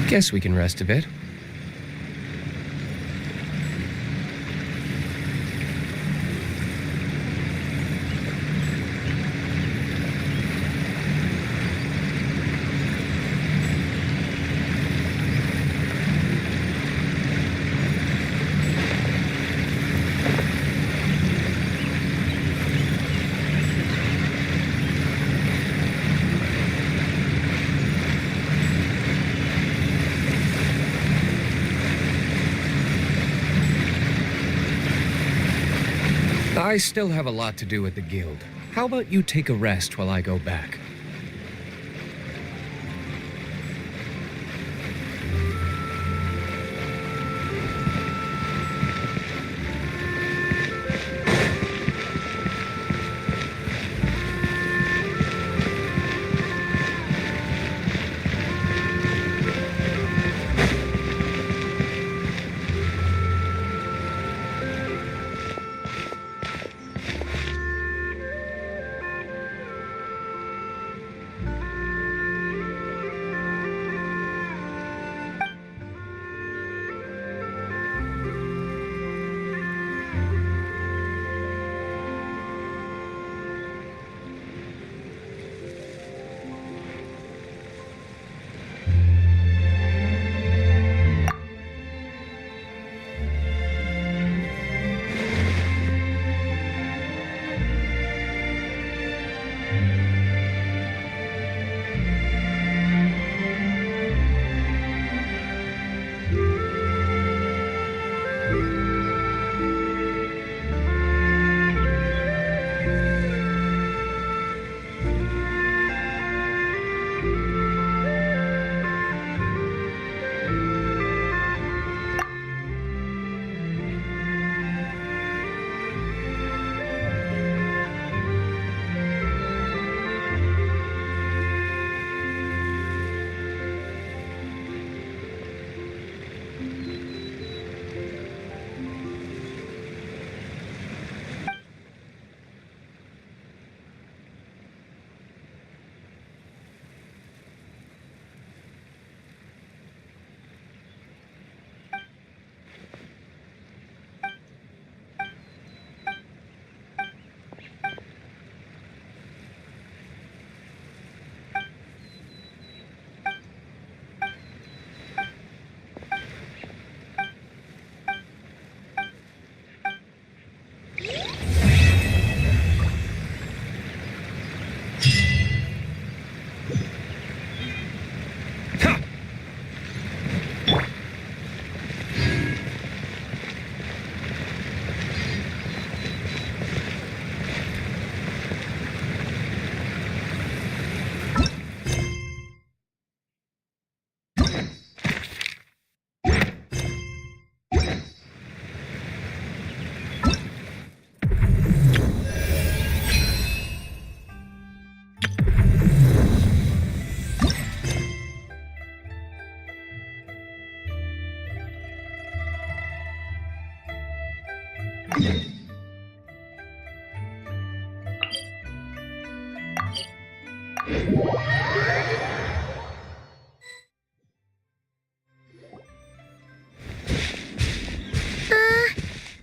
Guess we can rest a bit. I still have a lot to do at the guild. How about you take a rest while I go back?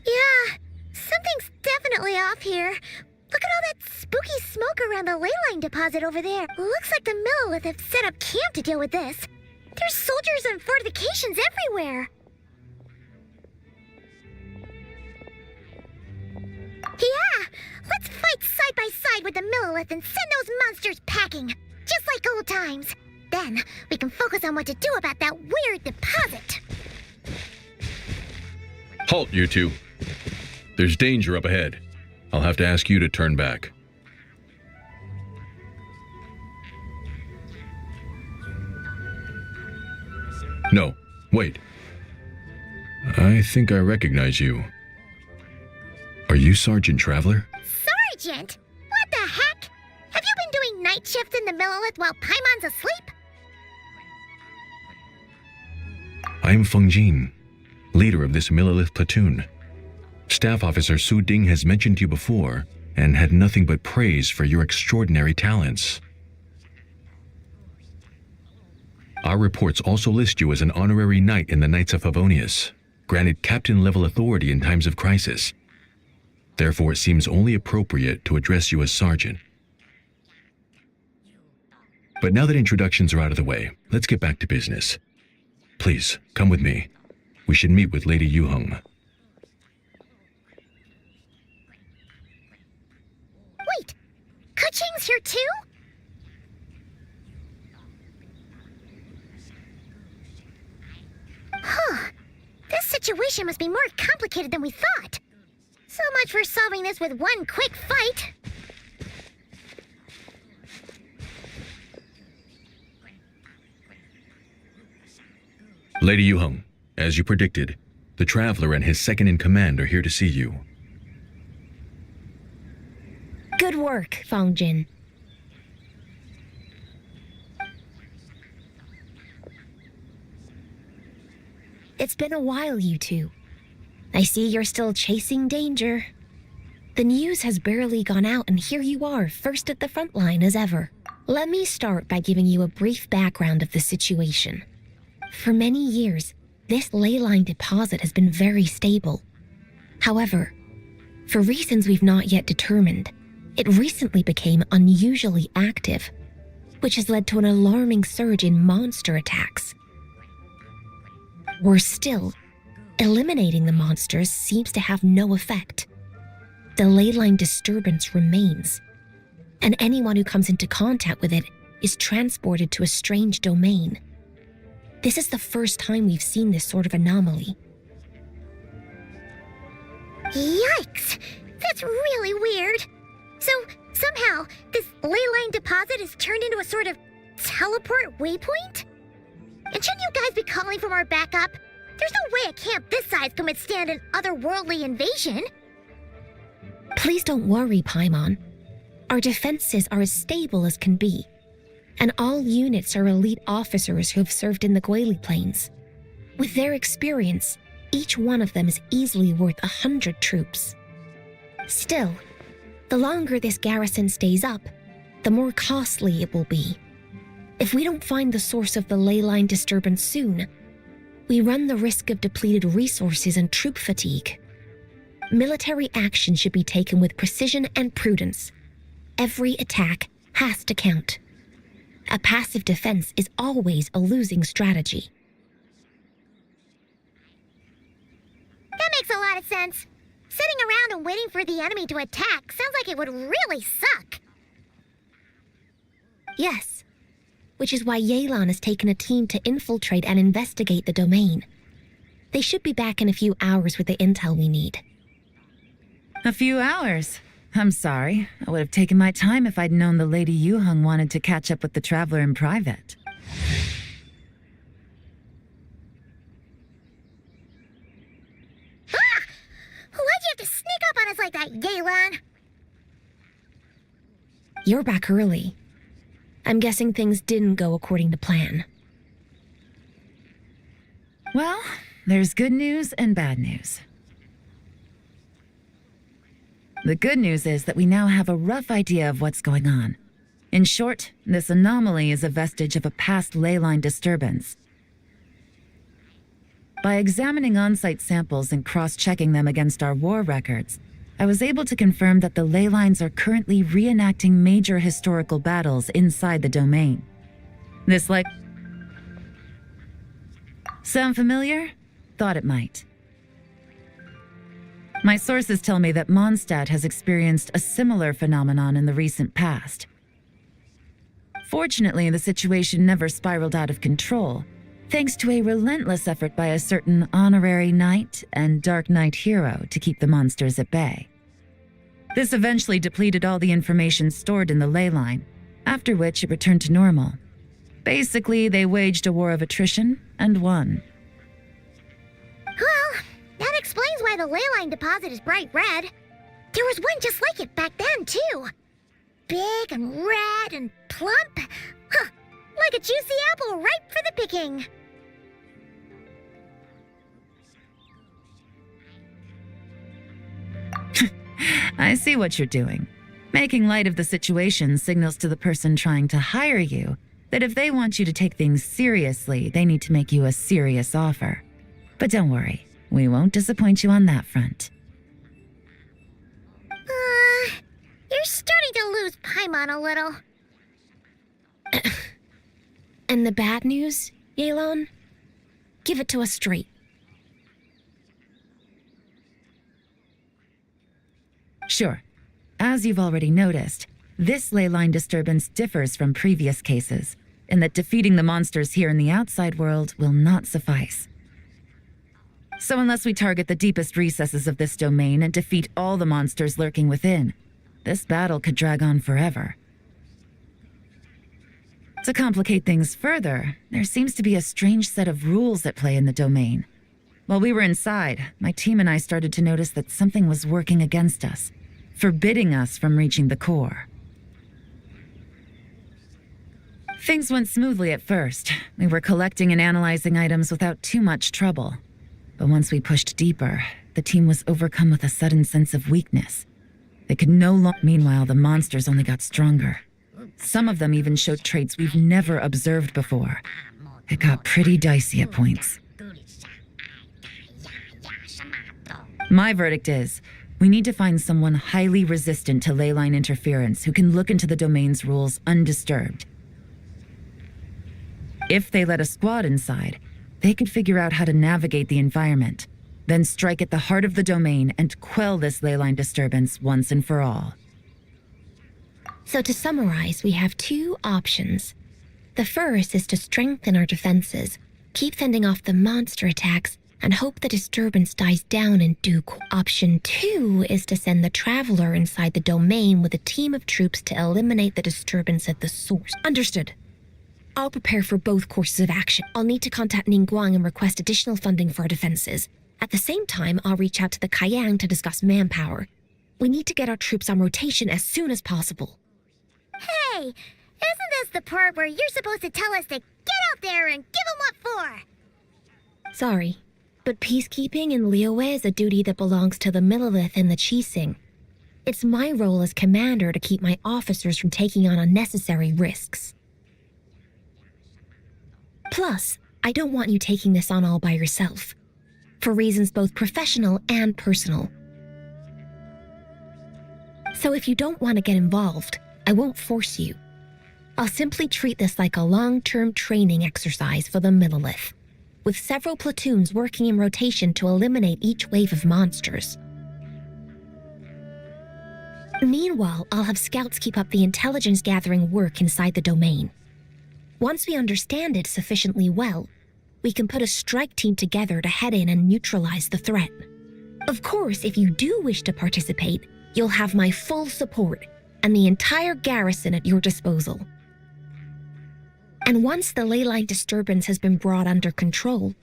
Yeah. Something's definitely off here. Look at all that spooky smoke around the ley line deposit over there. Looks like the Millilith have set up camp to deal with this. There's soldiers and fortifications everywhere. Yeah, let's fight side by side with the Millilith and send those monsters packing. Just like old times. Then, we can focus on what to do about that weird deposit. Halt, you two. There's danger up ahead. I'll have to ask you to turn back. No, wait. I think I recognize you. Are you Sergeant Traveler? Sergeant? What the heck? Have you been doing night shifts in the Millilith while Paimon's asleep? I'm Feng Jin, leader of this Millilith platoon. Staff Officer Su Ding has mentioned you before and had nothing but praise for your extraordinary talents. Our Our reports also list you as an honorary knight in the Knights of Favonius, granted captain-level authority in times of crisis. Therefore, it seems only appropriate to address you as Sergeant. But now that introductions are out of the way, let's get back to business. Please, come with me. We should meet with Lady Yuheng. Wait, Keqing's here too? Huh. This situation must be more complicated than we thought. So much for solving this with one quick fight. Lady Yuheng, as you predicted, the Traveler and his second-in-command are here to see you. Good work, Fangjin. It's been a while, you two. I see you're still chasing danger. The news has barely gone out, and here you are, first at the front line as ever. Let me start by giving you a brief background of the situation. For many years, this ley line deposit has been very stable. However, for reasons we've not yet determined, it recently became unusually active, which has led to an alarming surge in monster attacks. Worse still, eliminating the monsters seems to have no effect. The ley line disturbance remains, and anyone who comes into contact with it is transported to a strange domain. This is the first time we've seen this sort of anomaly. Yikes! That's really weird. So, somehow, this ley line deposit is turned into a sort of teleport waypoint? And shouldn't you guys be calling from our backup? There's no way a camp this size can withstand an otherworldly invasion. Please don't worry, Paimon. Our defenses are as stable as can be, and all units are elite officers who have served in the Guili Plains. With their experience, each one of them is easily worth 100 troops. Still, the longer this garrison stays up, the more costly it will be. If we don't find the source of the ley line disturbance soon, we run the risk of depleted resources and troop fatigue. Military action should be taken with precision and prudence. Every attack has to count. A passive defense is always a losing strategy. That makes a lot of sense. Sitting around and waiting for the enemy to attack sounds like it would really suck. Yes, which is why Yelan has taken a team to infiltrate and investigate the domain. They should be back in a few hours with the intel we need. A few hours? I'm sorry. I would have taken my time if I'd known the Lady Yuheng wanted to catch up with the Traveler in private. Ah! Why'd you have to sneak up on us like that, Yelan? You're back early. I'm guessing things didn't go according to plan. Well, there's good news and bad news. The good news is that we now have a rough idea of what's going on. In short, this anomaly is a vestige of a past ley line disturbance. By examining on-site samples and cross-checking them against our war records, I was able to confirm that the ley lines are currently reenacting major historical battles inside the domain. This sound familiar? Thought it might. My sources tell me that Mondstadt has experienced a similar phenomenon in the recent past. Fortunately, the situation never spiraled out of control, thanks to a relentless effort by a certain honorary knight and dark knight hero to keep the monsters at bay. This eventually depleted all the information stored in the ley line, after which it returned to normal. Basically, they waged a war of attrition and won. Well, that explains why the ley line deposit is bright red. There was one just like it back then, too. Big and red and plump. Huh, like a juicy apple ripe for the picking. I see what you're doing. Making light of the situation signals to the person trying to hire you that if they want you to take things seriously, they need to make you a serious offer. But don't worry, we won't disappoint you on that front. You're starting to lose Paimon a little. And the bad news, Yelan? Give it to us straight. Sure. As you've already noticed, this ley line disturbance differs from previous cases, in that defeating the monsters here in the outside world will not suffice. So unless we target the deepest recesses of this domain and defeat all the monsters lurking within, this battle could drag on forever. To complicate things further, there seems to be a strange set of rules at play in the domain. While we were inside, my team and I started to notice that something was working against us, forbidding us from reaching the core. Things went smoothly at first. We were collecting and analyzing items without too much trouble. But once we pushed deeper, the team was overcome with a sudden sense of weakness. They could no longer. Meanwhile, the monsters only got stronger. Some of them even showed traits we've never observed before. It got pretty dicey at points. My verdict is, we need to find someone highly resistant to ley line interference who can look into the domain's rules undisturbed. If they let a squad inside, they could figure out how to navigate the environment, then strike at the heart of the domain and quell this ley line disturbance once and for all. So to summarize, we have two options. The first is to strengthen our defenses, keep fending off the monster attacks, and hope the disturbance dies down in due course. Option 2 is to send the Traveler inside the domain with a team of troops to eliminate the disturbance at the source. Understood. I'll prepare for both courses of action. I'll need to contact Ningguang and request additional funding for our defenses. At the same time, I'll reach out to the Kayang to discuss manpower. We need to get our troops on rotation as soon as possible. Hey, isn't this the part where you're supposed to tell us to get out there and give them what for? Sorry, but peacekeeping in Liyue is a duty that belongs to the Millelith and the Qixing. It's my role as commander to keep my officers from taking on unnecessary risks. Plus, I don't want you taking this on all by yourself, for reasons both professional and personal. So if you don't want to get involved, I won't force you. I'll simply treat this like a long-term training exercise for the Millelith, with several platoons working in rotation to eliminate each wave of monsters. Meanwhile, I'll have scouts keep up the intelligence-gathering work inside the domain. Once we understand it sufficiently well, we can put a strike team together to head in and neutralize the threat. Of course, if you do wish to participate, you'll have my full support and the entire garrison at your disposal. And once the ley line disturbance has been brought under control,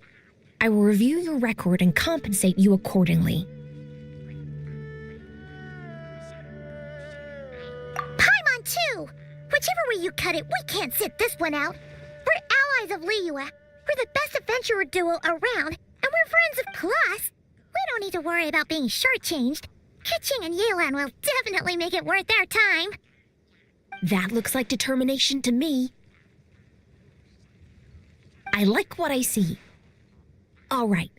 I will review your record and compensate you accordingly. Paimon too! Whichever way you cut it, we can't sit this one out. We're allies of Liyue. We're the best adventurer duo around, and we're friends of Plus. We don't need to worry about being shortchanged. Keqing and Yelan will definitely make it worth their time. That looks like determination to me. I like what I see. All right,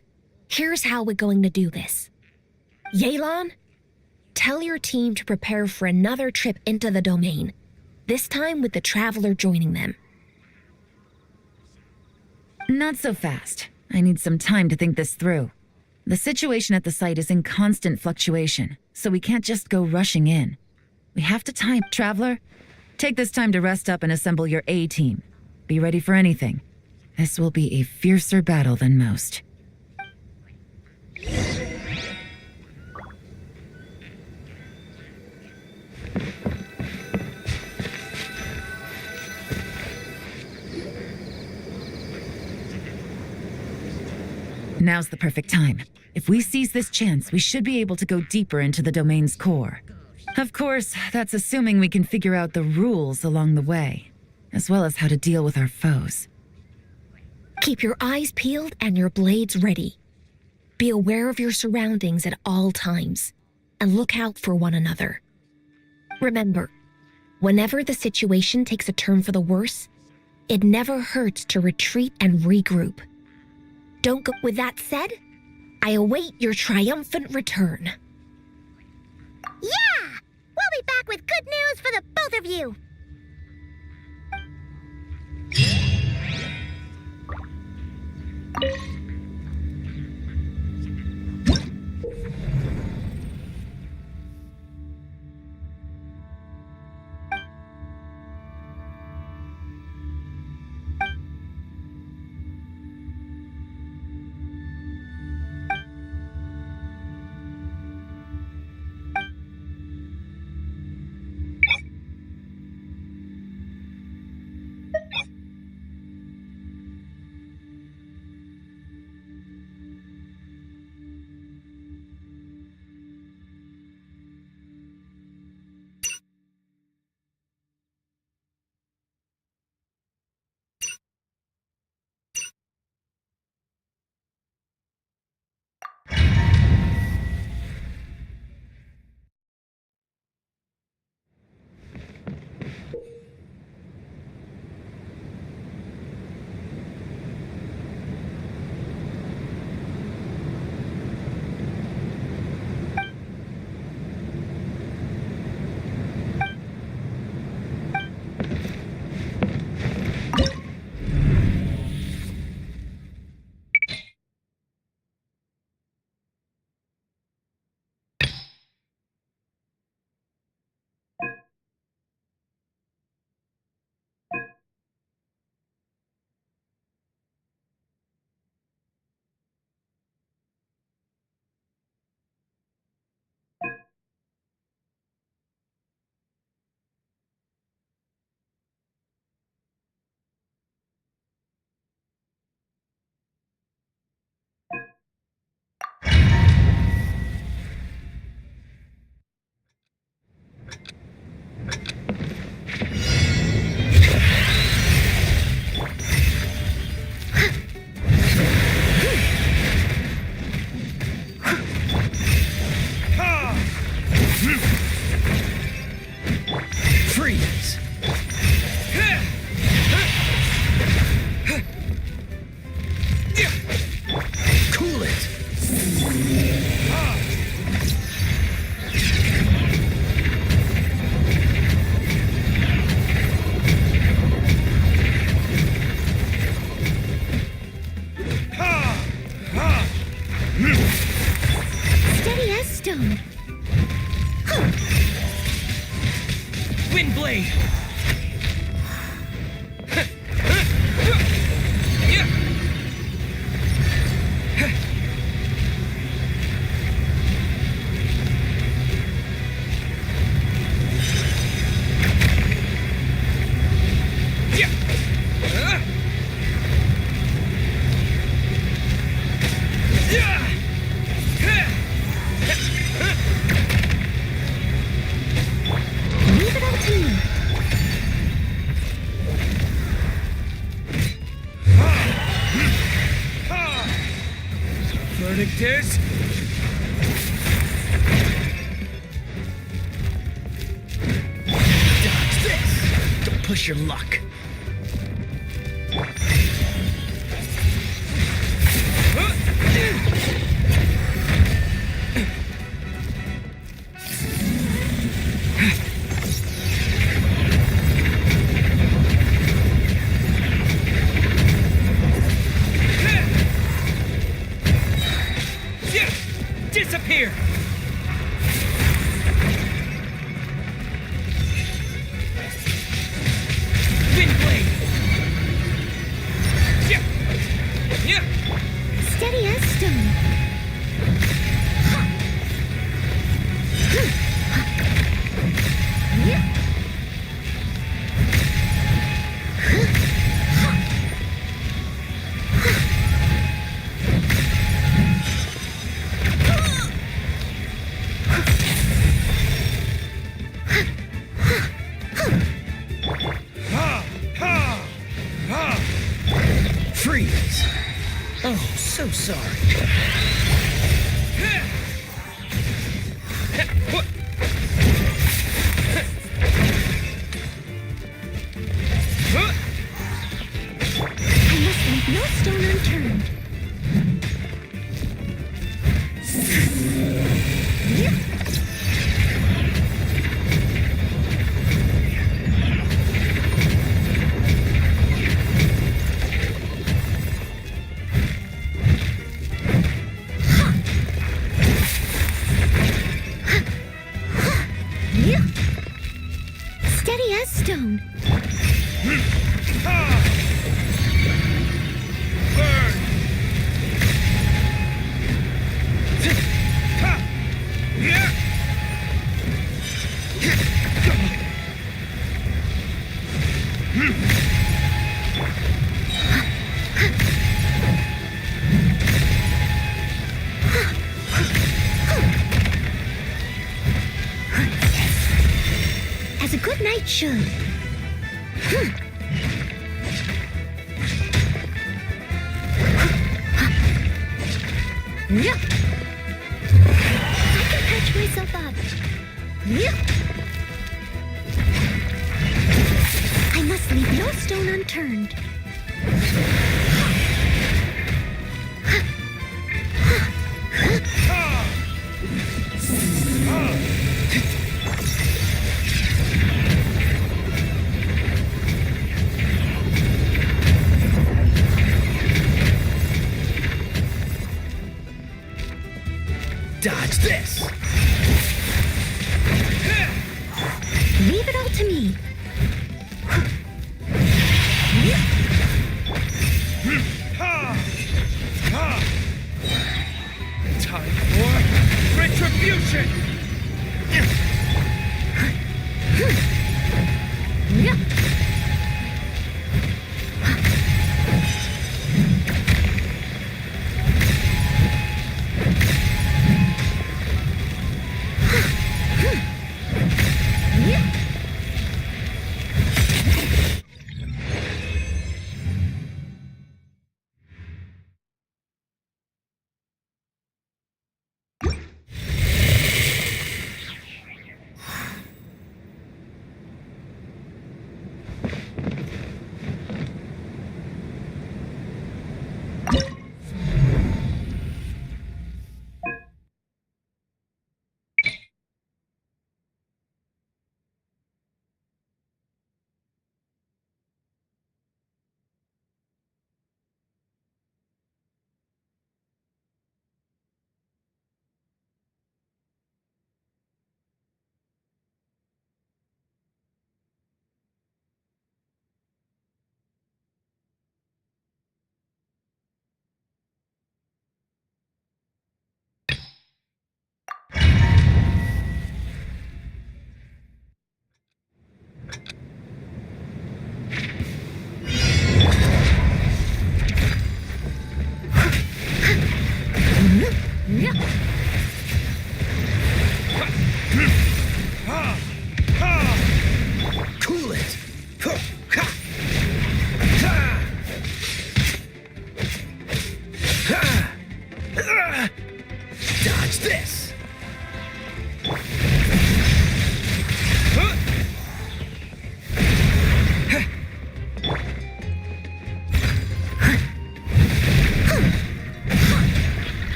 here's how we're going to do this. Yelan, tell your team to prepare for another trip into the domain, this time with the Traveler joining them. Not so fast. I need some time to think this through. The situation at the site is in constant fluctuation, so we can't just go rushing in. We have to time. Traveler, take this time to rest up and assemble your A-team. Be ready for anything. This will be a fiercer battle than most. Now's the perfect time. If we seize this chance, we should be able to go deeper into the domain's core. Of course, that's assuming we can figure out the rules along the way, as well as how to deal with our foes. Keep your eyes peeled and your blades ready. Be aware of your surroundings at all times, and look out for one another. Remember, whenever the situation takes a turn for the worse, It never hurts to retreat and regroup. Don't go. With that said, I await your triumphant return. Yeah! We'll be back with good news for the both of you! Freeze! Cool it! Steady as stone. Wind blade! Leave it up to me. Verdict is... Dodge this! Don't push your luck. Disappear! Wind blade! Steady as stone. Freeze! Oh, so sorry. What? No stone unturned. Steady as stone. As a good knight should. Yeah. I can patch myself up. Yeah. I must leave no stone unturned. Dodge this! Leave it all to me. Time for retribution! Yeah. Cool it! Dodge this!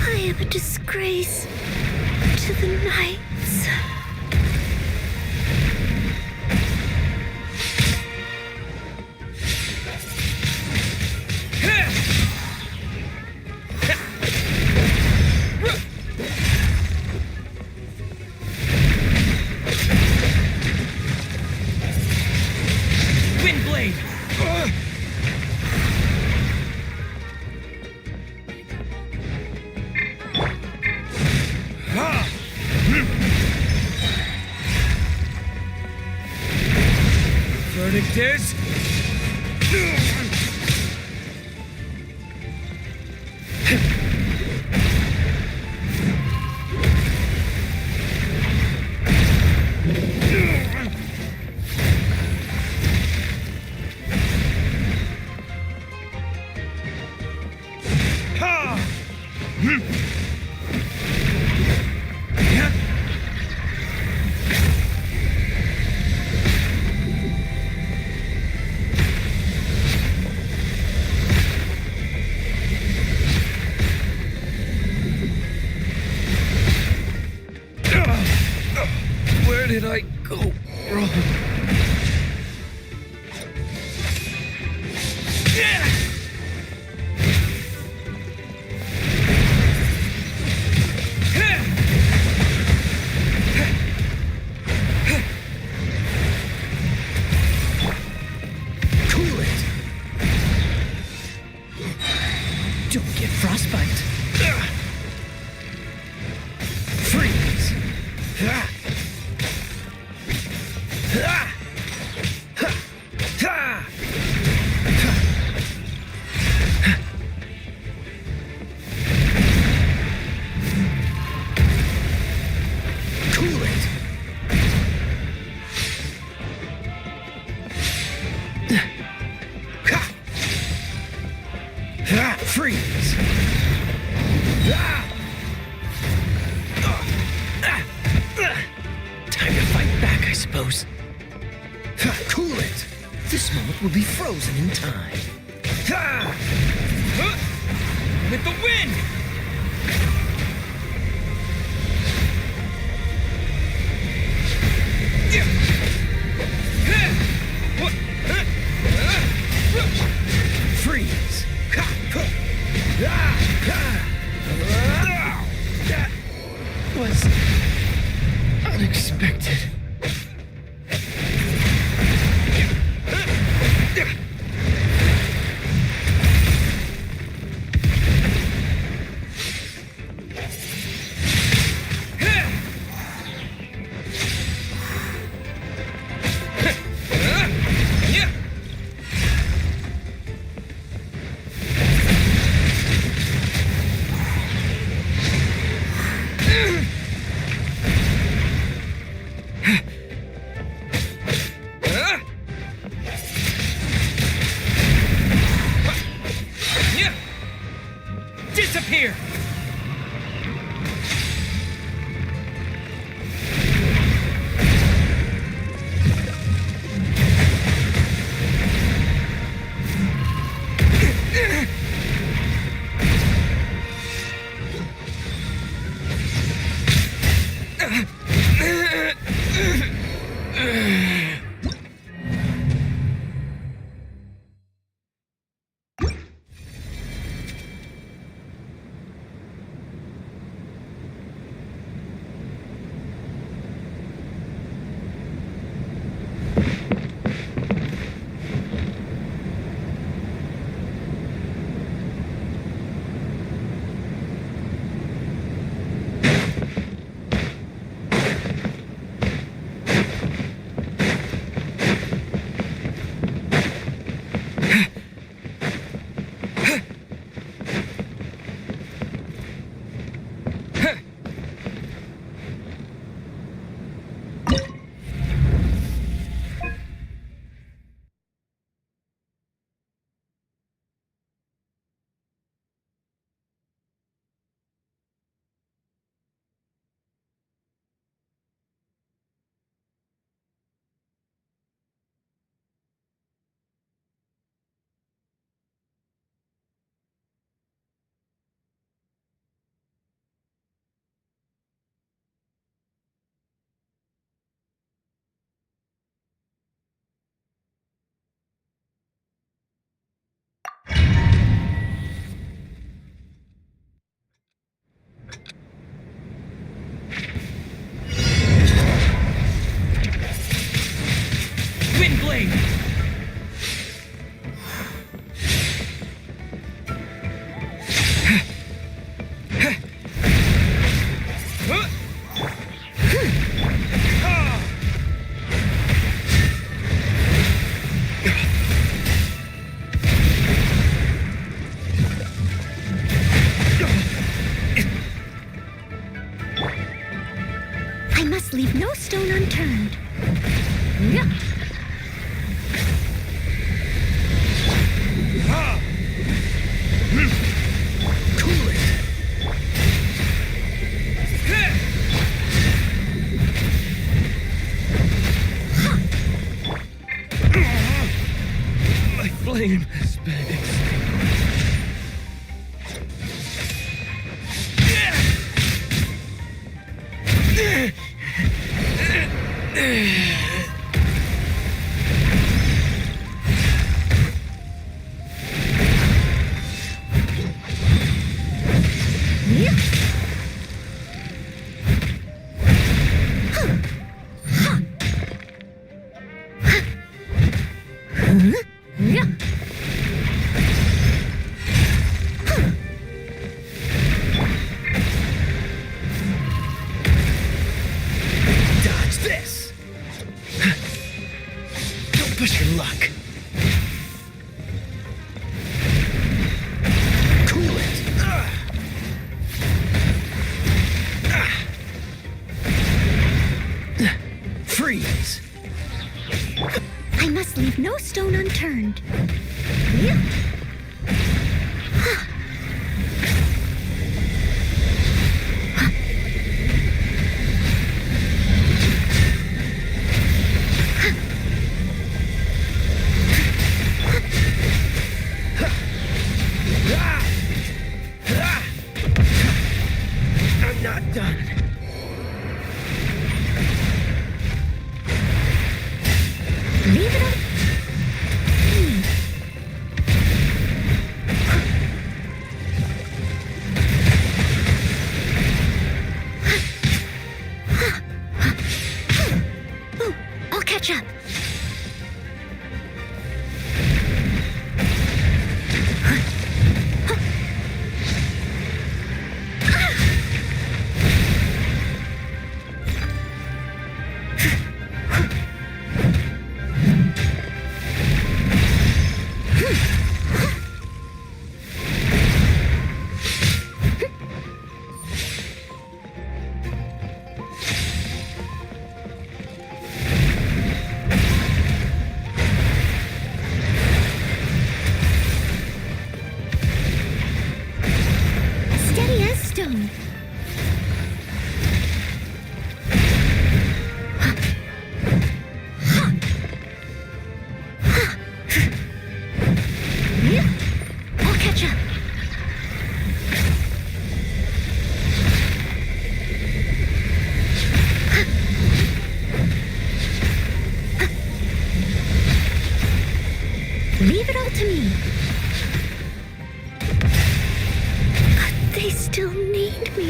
I am a disgrace to the knights. Windblade! Verdict is... frostbite. Freeze. Cool it. Freeze. Time to fight back, I suppose. Cool it. This moment will be frozen in time. With the wind! Freeze! That was unexpected. Disappear! Windblade! I must leave no stone unturned. Yeah. Cool it! My flame has been stone unturned. I'm not done. Leave it up. Ooh, I'll catch up. Steady as stone. I'll catch up. Leave it all to me. They still need me.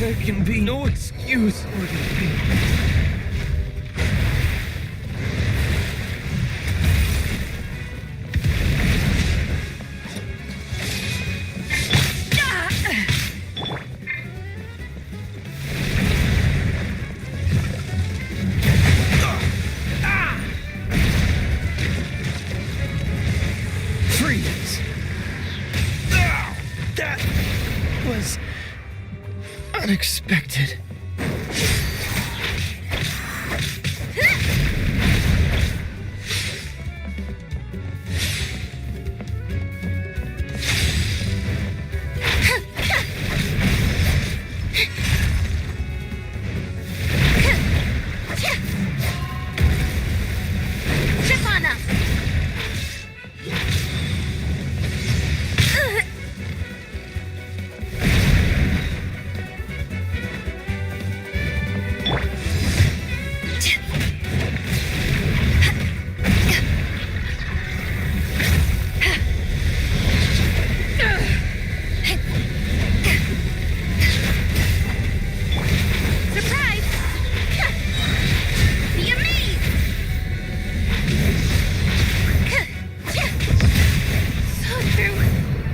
There can be no excuse for the freeze. That was unexpected. Chip on us! Surprise! Be amazed! So through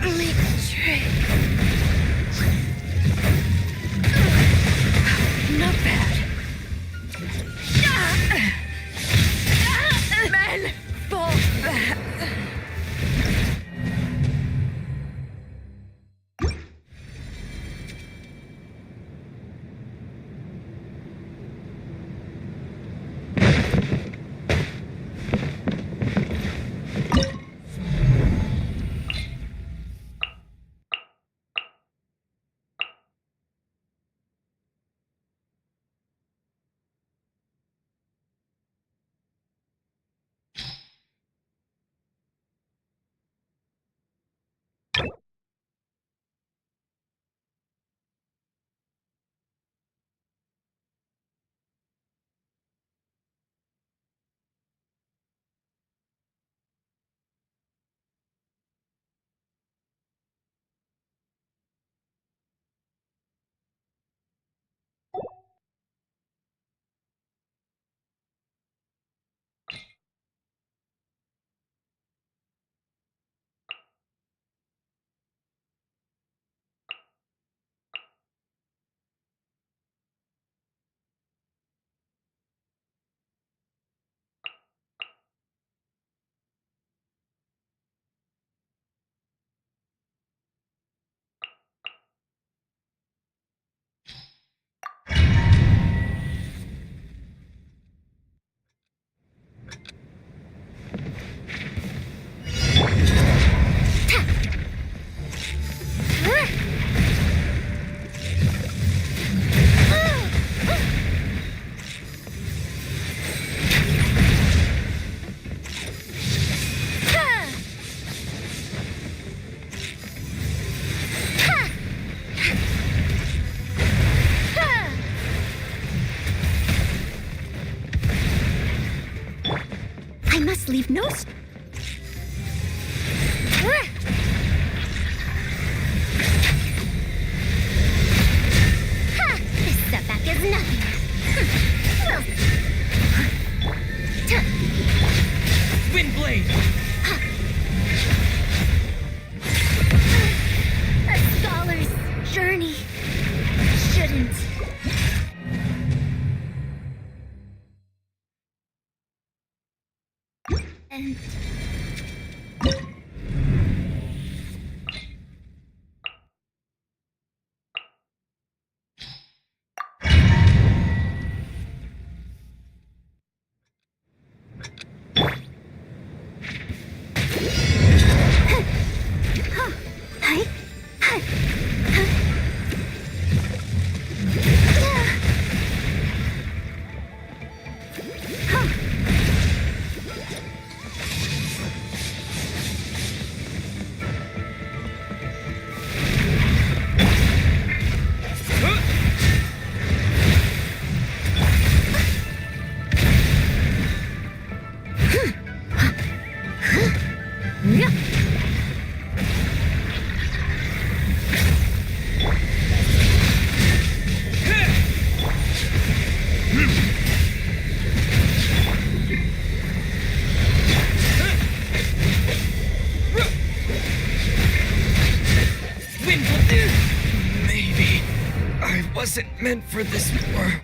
electric. Not bad. Men, fall back. I must leave no... This setback is nothing. Wind blade. A scholar's journey shouldn't. And Maybe I wasn't meant for this world.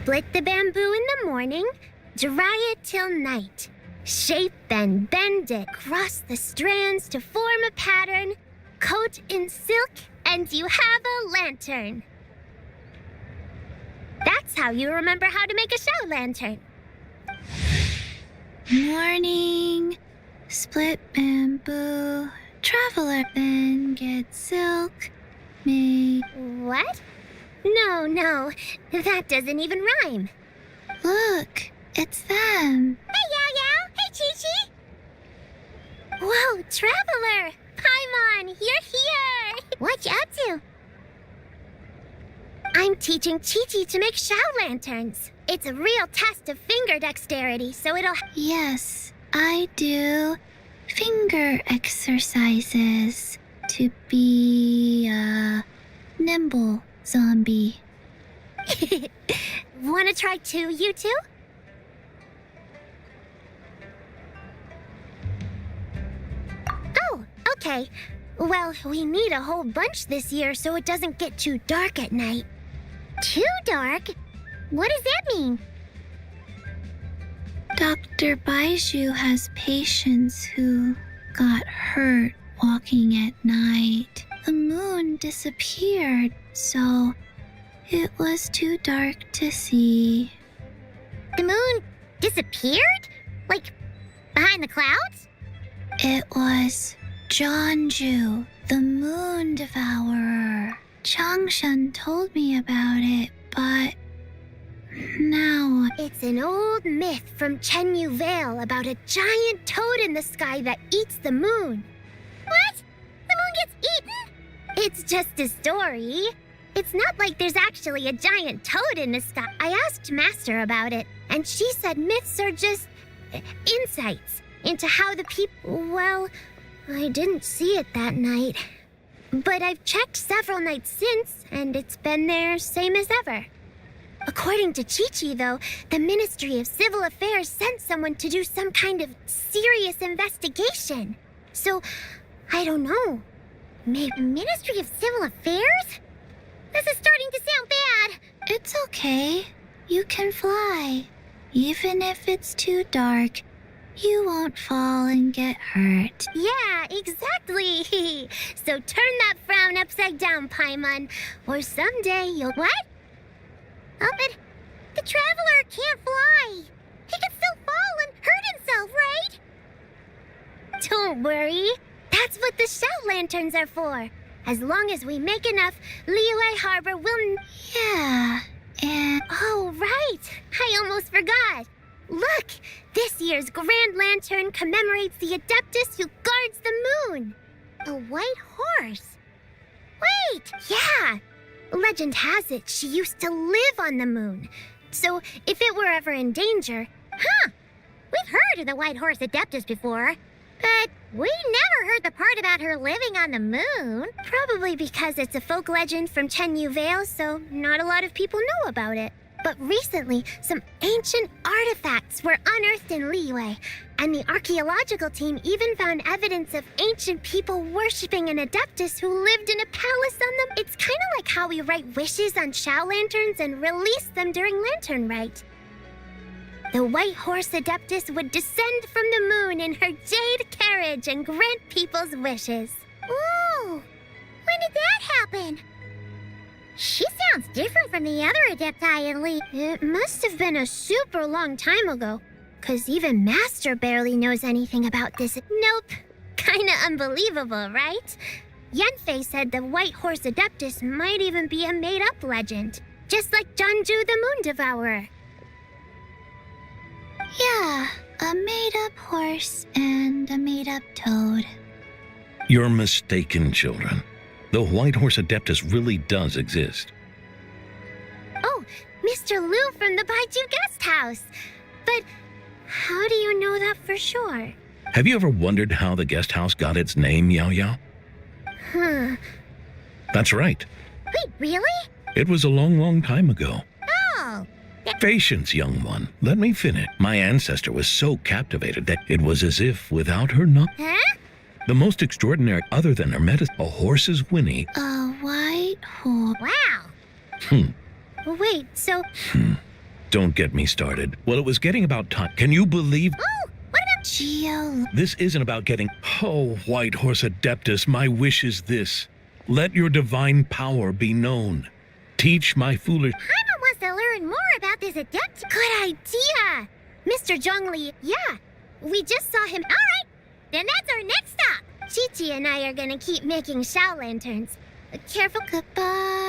Split the bamboo in the morning, dry it till night. Shape and bend it, cross the strands to form a pattern, coat in silk, and you have a lantern. That's how you remember how to make a show lantern. Morning, split bamboo, traveler, then get silk, make... What? No, that doesn't even rhyme. Look, it's them. Hey, Yao Yao! Hey, Chi Chi! Whoa, Traveler! Paimon, you're here! What you up to? I'm teaching Chi Chi to make show lanterns. It's a real test of finger dexterity, so it'll... Yes, I do finger exercises to be a nimble zombie. Wanna try too, you two? Oh, okay. Well, we need a whole bunch this year so it doesn't get too dark at night. Too dark? What does that mean? Dr. Baiju has patients who got hurt walking at night. The moon disappeared, so it was too dark to see. The moon disappeared? Like, behind the clouds? It was Jeonju, the moon devourer. Changshan told me about it, but now... It's an old myth from Chenyu Vale about a giant toad in the sky that eats the moon. What? The moon gets eaten? It's just a story. It's not like there's actually a giant toad in the sky. I asked Master about it, and she said myths are just insights into how the people... Well, I didn't see it that night. But I've checked several nights since, and it's been there same as ever. According to Chi-Chi, though, the Ministry of Civil Affairs sent someone to do some kind of serious investigation. So, I don't know. Maybe Ministry of Civil Affairs? This is starting to sound bad. It's okay. You can fly. Even if it's too dark, you won't fall and get hurt. Yeah, exactly. So turn that frown upside down, Paimon, or someday you'll... What? Oh, but the Traveler can't fly. He can still fall and hurt himself, right? Don't worry. That's what the show lanterns are for. As long as we make enough, Liyue Harbor will... Yeah, and... Oh, right. I almost forgot. Look, this year's Grand Lantern commemorates the Adeptus who guards the moon. A white horse. Wait, yeah. Legend has it she used to live on the moon. So if it were ever in danger... We've heard of the White Horse Adeptus before, but we never heard the part about her living on the moon. Probably because it's a folk legend from Chenyu Vale, so not a lot of people know about it. But recently, some ancient artifacts were unearthed in Liyue, and the archaeological team even found evidence of ancient people worshipping an Adeptus who lived in a palace on them. It's kind of like how we write wishes on show lanterns and release them during Lantern Rite. The White Horse Adeptus would descend from the moon in her jade carriage and grant people's wishes. Ooh, when did that happen? She sounds different from the other Adepti in Lee. It must have been a super long time ago, 'cause even Master barely knows anything about this. Nope. Kinda unbelievable, right? Yanfei said the White Horse Adeptus might even be a made-up legend, just like Jeonju the Moon Devourer. Yeah, a made-up horse and a made-up toad. You're mistaken, children. The White Horse Adeptus really does exist. Oh, Mr. Liu from the Baiju Guest House. But how do you know that for sure? Have you ever wondered how the guest house got its name, Yao Yao? That's right. Wait, really? It was a long, long time ago. Oh. Patience, young one. Let me finish. My ancestor was so captivated that it was as if, without her Huh? the most extraordinary, other than her medicine, a horse's whinny. A white horse. Wow. Hmm. Wait, so Don't get me started. Well, it was getting about time. Can you believe? Oh, what about Geo? This isn't about getting. Oh, White Horse Adeptus, my wish is this. Let your divine power be known. Teach my foolish. Paimon wants to learn more about this adept. Good idea. Mr. Zhongli, yeah. We just saw him. All right, then that's our next stop. Chi-Chi and I are gonna keep making Shao lanterns. Careful. Goodbye.